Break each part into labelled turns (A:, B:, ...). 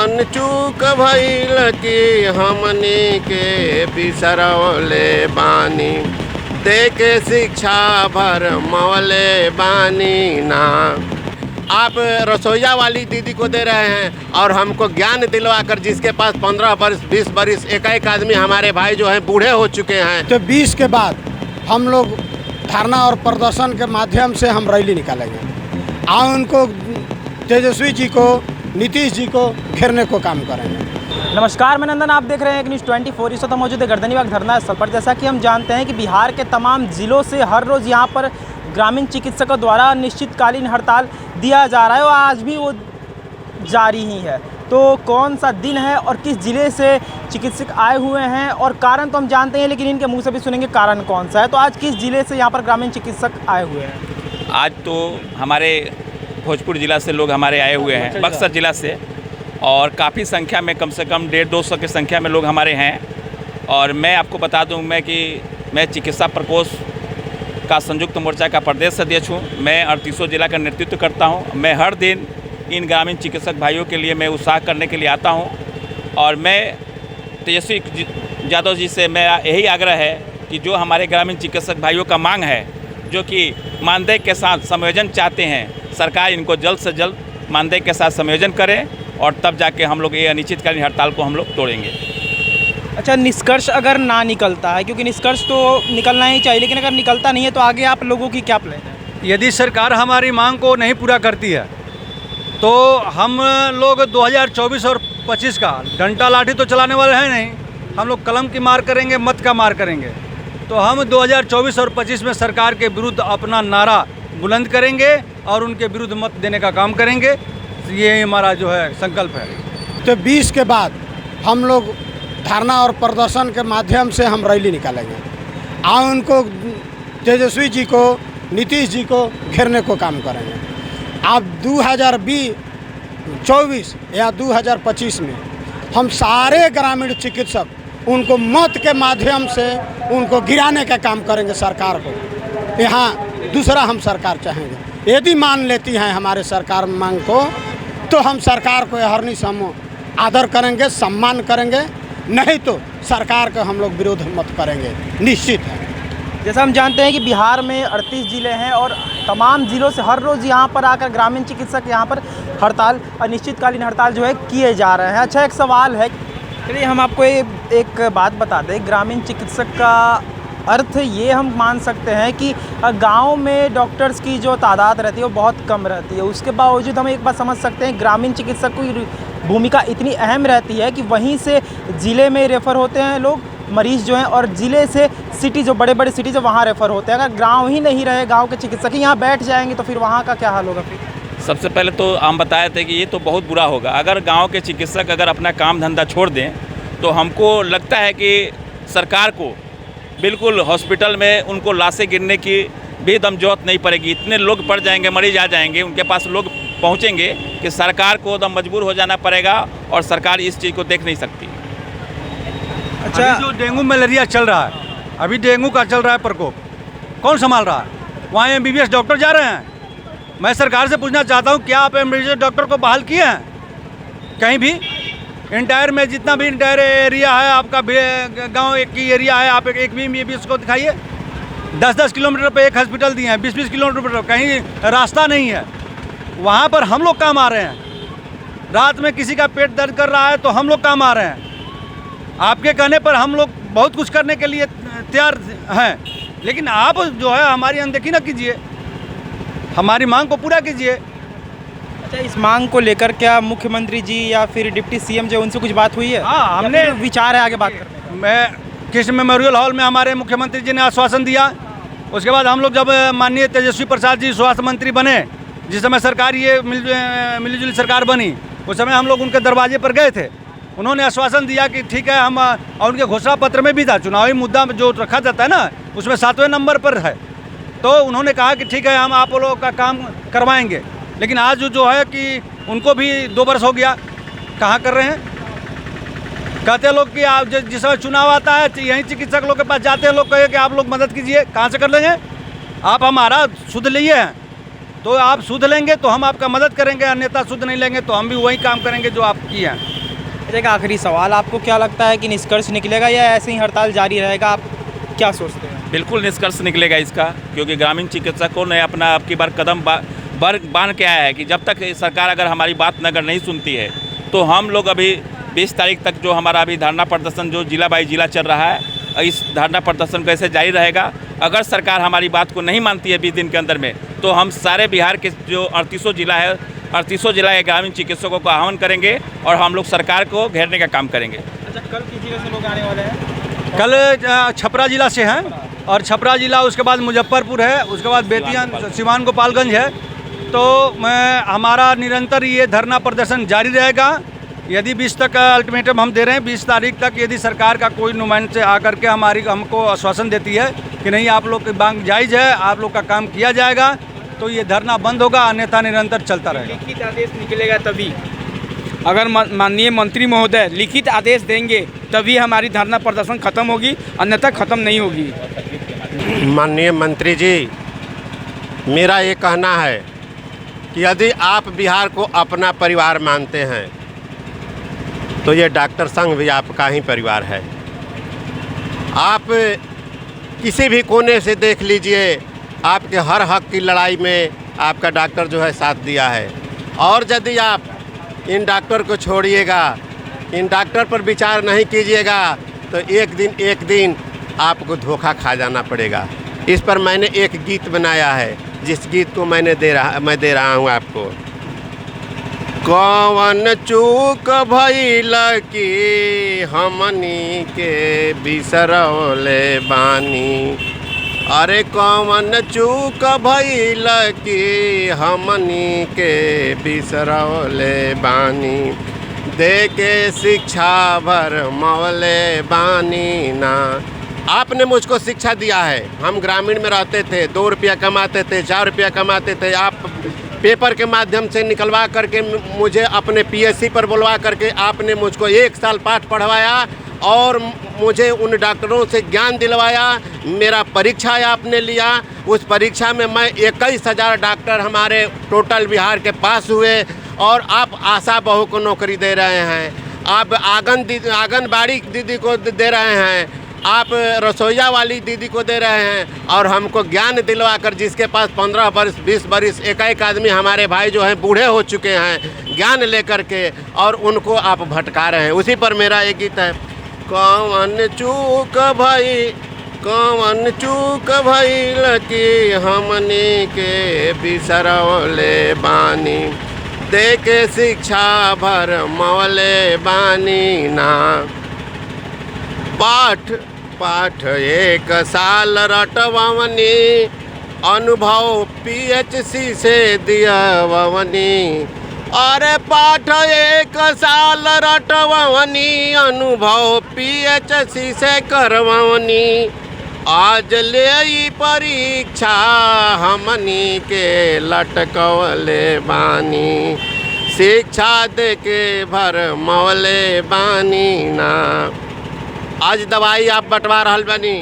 A: कौन चूक भइल कि हमनी के बिसरौले बानी, देके शिक्षा भर मौले बानी ना। आप रसोईया वाली दीदी को दे रहे हैं और हमको ज्ञान दिलवा कर, जिसके पास 15 वर्ष 20 वर्ष एक आदमी हमारे भाई जो हैं बूढ़े हो चुके हैं।
B: तो 20 के बाद हम लोग धरना और प्रदर्शन के माध्यम से हम रैली निकालेंगे और उनको तेजस्वी जी को नीतीश जी को घेरने को काम करेंगे।
C: नमस्कार, मैं नंदन, आप देख रहे हैं एक न्यूज़ 24। इस वक्त मौजूद है गर्दनीबाग धरना स्थल पर। जैसा कि हम जानते हैं कि बिहार के तमाम ज़िलों से हर रोज़ यहाँ पर ग्रामीण चिकित्सकों द्वारा अनिश्चितकालीन हड़ताल दिया जा रहा है और आज भी वो जारी ही है। तो कौन सा दिन है और किस ज़िले से चिकित्सक आए हुए हैं और कारण तो हम जानते हैं, लेकिन इनके मुँह से भी सुनेंगे कारण कौन सा है। तो आज किस ज़िले से यहाँ पर ग्रामीण चिकित्सक आए हुए हैं?
D: आज तो हमारे भोजपुर ज़िला से लोग हमारे आए हुए हैं, बक्सर ज़िला से, और काफ़ी संख्या में, कम से कम 150-200 की संख्या में लोग हमारे हैं। और मैं आपको बता दूं मैं चिकित्सा प्रकोष्ठ का संयुक्त मोर्चा का प्रदेश अध्यक्ष हूं। मैं 38 जिला का नेतृत्व करता हूं। मैं हर दिन इन ग्रामीण चिकित्सक भाइयों के लिए मैं उत्साह करने के लिए आता हूं और मैं तेजस्वी यादव जी से मेरा यही आग्रह है कि जो हमारे ग्रामीण चिकित्सक भाइयों का मांग है, जो कि मानदेय के साथ समायोजन चाहते हैं, सरकार इनको जल्द से जल्द मानदेय के साथ समायोजन करे और तब जाके हम लोग ये अनिश्चितकालीन हड़ताल को हम लोग तोड़ेंगे।
C: अच्छा, निष्कर्ष अगर ना निकलता है, क्योंकि निष्कर्ष तो निकलना ही चाहिए, लेकिन अगर निकलता नहीं है तो आगे आप लोगों की क्या प्लान है?
E: यदि सरकार हमारी मांग को नहीं पूरा करती है तो हम लोग 2024 और 25 का डंडा लाठी तो चलाने वाले हैं नहीं, हम लोग कलम की मार करेंगे, मत का मार करेंगे। तो हम 2024 और 25 में सरकार के विरुद्ध अपना नारा बुलंद करेंगे और उनके विरुद्ध मत देने का काम करेंगे। ये हमारा जो है संकल्प है।
B: तो 20 के बाद हम लोग धरना और प्रदर्शन के माध्यम से हम रैली निकालेंगे और उनको तेजस्वी जी को नीतीश जी को घेरने को काम करेंगे। अब 2024 या 2025 में हम सारे ग्रामीण चिकित्सक उनको मत के माध्यम से उनको गिराने का काम करेंगे सरकार को। यहाँ दूसरा हम सरकार चाहेंगे। यदि मान लेती हैं हमारे सरकार मांग को तो हम सरकार को हरनी समूह आदर करेंगे, सम्मान करेंगे, नहीं तो सरकार का हम लोग विरोध मत करेंगे, निश्चित है।
C: जैसा हम जानते हैं कि बिहार में 38 ज़िले हैं और तमाम ज़िलों से हर रोज़ यहाँ पर आकर ग्रामीण चिकित्सक यहाँ पर हड़ताल, अनिश्चितकालीन हड़ताल जो है किए जा रहे हैं। अच्छा, एक सवाल है, चलिए हम आपको एक बात बता दें। ग्रामीण चिकित्सक का अर्थ ये हम मान सकते हैं कि गांव में डॉक्टर्स की जो तादाद रहती है वो बहुत कम रहती है। उसके बावजूद हम एक बात समझ सकते हैं, ग्रामीण चिकित्सक की भूमिका इतनी अहम रहती है कि वहीं से ज़िले में रेफ़र होते हैं लोग, मरीज़ जो हैं, और ज़िले से सिटी, जो बड़े बड़े सिटी, जो वहाँ रेफ़र होते हैं। अगर गाँव ही नहीं रहे, गाँव के चिकित्सक ही यहाँ बैठ जाएंगे तो फिर वहाँ का क्या हाल होगा? फिर
D: सबसे पहले तो हम बताए थे कि ये तो बहुत बुरा होगा अगर गाँव के चिकित्सक अगर अपना काम धंधा छोड़ दें। तो हमको लगता है कि सरकार को बिल्कुल हॉस्पिटल में उनको लाशें गिरने की भी दम ज़रूरत नहीं पड़ेगी। इतने लोग पड़ जाएंगे, मरीज आ जाएंगे, उनके पास लोग पहुंचेंगे कि सरकार को दम मजबूर हो जाना पड़ेगा और सरकार इस चीज़ को देख नहीं सकती।
E: अच्छा, अभी जो डेंगू मलेरिया चल रहा है, अभी डेंगू का चल रहा है प्रकोप, कौन संभाल रहा है? वहाँ MBBS डॉक्टर जा रहे हैं। मैं सरकार से पूछना चाहता हूँ, क्या आप MBBS डॉक्टर को बहाल किए हैं कहीं भी? इंटायर में जितना भी इंटायर एरिया है आपका, गांव एक ही एरिया है, आप एक भी MBBS को दिखाइए। 10-10 किलोमीटर पे एक हॉस्पिटल दिए हैं, 20-20 किलोमीटर पर कहीं रास्ता नहीं है। वहाँ पर हम लोग काम आ रहे हैं। रात में किसी का पेट दर्द कर रहा है तो हम लोग काम आ रहे हैं। आपके कहने पर हम लोग बहुत कुछ करने के लिए तैयार हैं, लेकिन आप जो है हमारी अनदेखी ना कीजिए, हमारी मांग को पूरा कीजिए।
C: अच्छा, इस मांग को लेकर क्या मुख्यमंत्री जी या फिर डिप्टी CM जो उनसे कुछ बात हुई है?
E: हाँ, हमने
C: विचार है आगे बात करने।
E: मैं कृष्ण मेमोरियल हॉल में हमारे मुख्यमंत्री जी ने आश्वासन दिया। उसके बाद हम लोग जब माननीय तेजस्वी प्रसाद जी स्वास्थ्य मंत्री बने, जिस समय सरकार ये मिलीजुली सरकार बनी, उस समय हम लोग उनके दरवाजे पर गए थे। उन्होंने आश्वासन दिया कि ठीक है हम, और उनके घोषणा पत्र में भी था, चुनावी मुद्दा जो रखा जाता है ना, उसमें 7वें नंबर पर है। तो उन्होंने कहा कि ठीक है हम आप लोगों का काम करवाएंगे। लेकिन आज जो है कि उनको भी 2 वर्ष हो गया, कहाँ कर रहे हैं? कहते हैं लोग कि आप जिस समय चुनाव आता है यहीं चिकित्सक लोग के पास जाते हैं, लोग कहे कि आप लोग मदद कीजिए, कहाँ से कर लेंगे? आप हमारा शुद्ध लिए हैं, तो आप सूद लेंगे तो हम आपका मदद करेंगे, अन्यथा सूद नहीं लेंगे तो हम भी वही काम करेंगे जो आप किए हैं।
C: एक आखिरी सवाल, आपको क्या लगता है कि निष्कर्ष निकलेगा या ऐसे ही हड़ताल जारी रहेगा, आप क्या सोचते हैं?
D: बिल्कुल निष्कर्ष निकलेगा इसका, क्योंकि ग्रामीण चिकित्सकों ने अपना अब की बार कदम बांध के आया है कि जब तक सरकार अगर हमारी बात अगर नहीं सुनती है तो हम लोग अभी 20 तारीख तक जो हमारा अभी धरना प्रदर्शन जो जिला बाई जिला चल रहा है, इस धरना प्रदर्शन कैसे जारी रहेगा। अगर सरकार हमारी बात को नहीं मानती है 20 दिन के अंदर में, तो हम सारे बिहार के जो 38 जिला है, 38 जिला के ग्रामीण चिकित्सकों को आह्वान करेंगे और हम लोग सरकार को घेरने का काम करेंगे।
C: अच्छा, कल किस जिले से लोग आने वाले हैं?
E: कल छपरा जिला से हैं और छपरा जिला, उसके बाद मुजफ्फरपुर है, उसके बाद बेतिया, सिवान गोपालगंज है। तो हमारा निरंतर ये धरना प्रदर्शन जारी रहेगा। यदि 20 तक अल्टीमेटम हम दे रहे हैं, 20 तारीख तक यदि सरकार का कोई नुमाइंदा से आकर के हमको आश्वासन देती है कि नहीं आप लोग की मांग जायज़ है, आप लोग का काम किया जाएगा, तो ये धरना बंद होगा, अन्यथा निरंतर चलता रहेगा।
C: लिखित आदेश निकलेगा तभी, अगर माननीय मंत्री महोदय लिखित आदेश देंगे तभी हमारी धरना प्रदर्शन खत्म होगी, अन्यथा खत्म नहीं होगी।
A: माननीय मंत्री जी, मेरा ये कहना है कि यदि आप बिहार को अपना परिवार मानते हैं तो ये डॉक्टर संघ भी आपका ही परिवार है। आप किसी भी कोने से देख लीजिए, आपके हर हक की लड़ाई में आपका डॉक्टर जो है साथ दिया है। और यदि आप इन डॉक्टर को छोड़िएगा, इन डॉक्टर पर विचार नहीं कीजिएगा, तो एक दिन आपको धोखा खा जाना पड़ेगा। इस पर मैंने एक गीत बनाया है, जिस गीत को मैं दे रहा हूँ आपको। कौन चूक भइल की हमनी के बिसरौले बानी, अरे कौन चूक भइल की हमनी के बिसरौले बानी, दे के शिक्षा भर मौले बानी ना। आपने मुझको शिक्षा दिया है। हम ग्रामीण में रहते थे, 2 रुपया कमाते थे, 4 रुपया कमाते थे। आप पेपर के माध्यम से निकलवा करके मुझे अपने पीएससी पर बुलवा करके आपने मुझको 1 साल पाठ पढ़वाया और मुझे उन डॉक्टरों से ज्ञान दिलवाया। मेरा परीक्षा आपने लिया, उस परीक्षा में मैं 21,000 डॉक्टर हमारे टोटल बिहार के पास हुए। और आप आशा बहू को नौकरी दे रहे हैं, आप आंगनबाड़ी दीदी को दे रहे हैं, आप रसोईया वाली दीदी को दे रहे हैं, और हमको ज्ञान दिलवा कर, जिसके पास 15 वर्ष 20 वर्ष एक आदमी हमारे भाई जो हैं बूढ़े हो चुके हैं ज्ञान लेकर के, और उनको आप भटका रहे हैं। उसी पर मेरा एक गीत है। कौन चूक भइल की हमनी के बिसरौले बानी, दे के शिक्षा भर मौले बानी ना। पाठ 1 साल रटवनी, अनुभव PHC से दियवनी। अरे पाठ 1 साल रटवनी, अनुभव PHC से करवनी। आज ले परीक्षा हमनी के लटकवले बानी, शिक्षा दे के भर मौले बानी ना। आज दवाई आप बंटवा रहल बानी,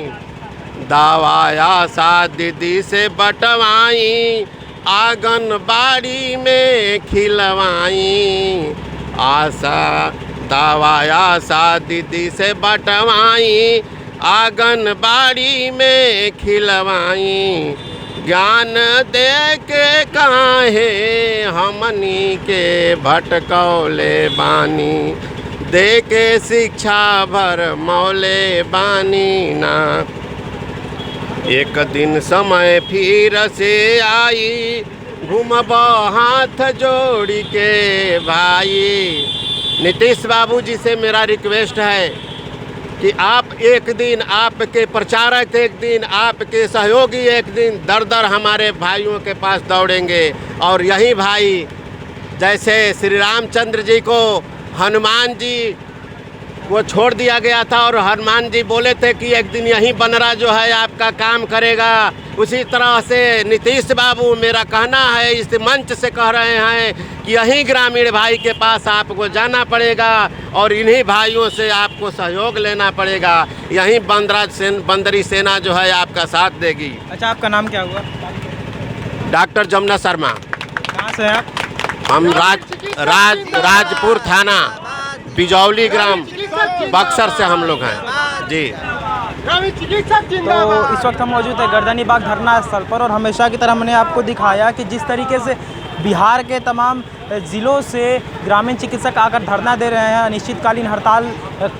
A: दवाया सा दीदी से बंटवाई, आंगनबाड़ी में खिलवाई। आशा दवाया सा दीदी से बंटवाई, आंगनबाड़ी में खिलवाई। ज्ञान दे के काहे हमनी के भटकौले बानी, दे के शिक्षा भर मौले बानी ना। एक दिन समय फिर से आई, घूमब हाथ जोड़ी के भाई। नीतीश बाबू जी से मेरा रिक्वेस्ट है कि आप एक दिन, आपके प्रचारक एक दिन, आपके सहयोगी एक दिन दर दर हमारे भाइयों के पास दौड़ेंगे। और यही भाई, जैसे श्री रामचंद्र जी को हनुमान जी वो छोड़ दिया गया था और हनुमान जी बोले थे कि एक दिन यही बनरा जो है आपका काम करेगा, उसी तरह से नीतीश बाबू, मेरा कहना है, इस मंच से कह रहे हैं कि यही ग्रामीण भाई के पास आपको जाना पड़ेगा और इन्हीं भाइयों से आपको सहयोग लेना पड़ेगा। यही बंदरी सेना जो है आपका साथ देगी।
C: अच्छा, आपका नाम क्या हुआ?
A: डॉक्टर जमुना शर्मा।
C: कहाँ से हैं आप?
A: हम राजपुर थाना बिजौली ग्राम बक्सर से हम लोग हैं जी।
C: तो इस वक्त हम मौजूद है गर्दनी बाग धरना स्थल पर, और हमेशा की तरह हमने आपको दिखाया कि जिस तरीके से बिहार के तमाम ज़िलों से ग्रामीण चिकित्सक आकर धरना दे रहे हैं, अनिश्चितकालीन हड़ताल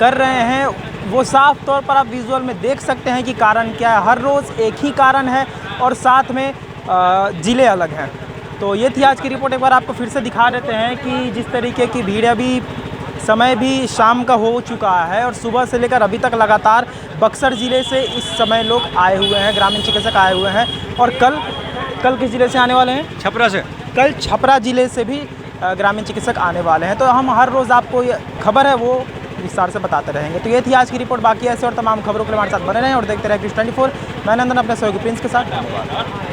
C: कर रहे हैं, वो साफ तौर पर आप विजुअल में देख सकते हैं कि कारण क्या है। हर रोज़ एक ही कारण है और साथ में ज़िले अलग हैं। तो ये थी आज की रिपोर्ट। एक बार आपको फिर से दिखा देते हैं कि जिस तरीके की भीड़ है, अभी समय भी शाम का हो चुका है और सुबह से लेकर अभी तक लगातार बक्सर ज़िले से इस समय लोग आए हुए हैं, ग्रामीण चिकित्सक आए हुए हैं। और कल किस ज़िले से आने वाले हैं?
E: छपरा से।
C: कल छपरा ज़िले से भी ग्रामीण चिकित्सक आने वाले हैं। तो हम हर रोज़ आपको ये खबर है वो विस्तार से बताते रहेंगे। तो ये थी आज की रिपोर्ट। बाकी ऐसे और तमाम खबरों के लिए हमारे साथ बने रहें और देखते रहे News 24। मैं नंदन अपने सहयोगी प्रिंस के साथ। धन्यवाद।